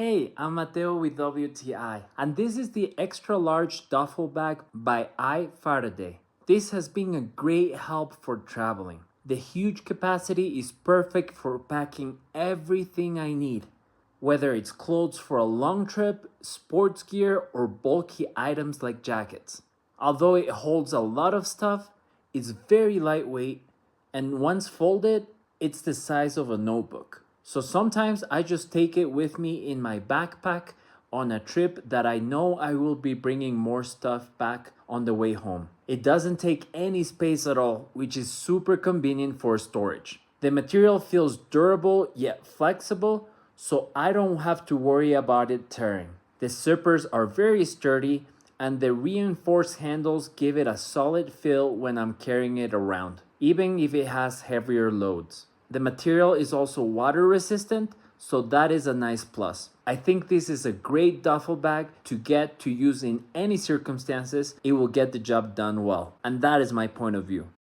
Hey, I'm Mateo with WTI, and this is the extra large duffel bag by iFARADAY. This has been a great help for traveling. The huge capacity is perfect for packing everything I need, whether it's clothes for a long trip, sports gear, or bulky items like jackets. Although it holds a lot of stuff, it's very lightweight, and once folded, it's the size of a notebook. So sometimes I just take it with me in my backpack on a trip that I know I will be bringing more stuff back on the way home. It doesn't take any space at all, which is super convenient for storage. The material feels durable yet flexible, so I don't have to worry about it tearing. The zippers are very sturdy, and the reinforced handles give it a solid feel when I'm carrying it around, even if it has heavier loads. The material is also water resistant, so that is a nice plus. I think this is a great duffel bag to use in any circumstances. It will get the job done well, and that is my point of view.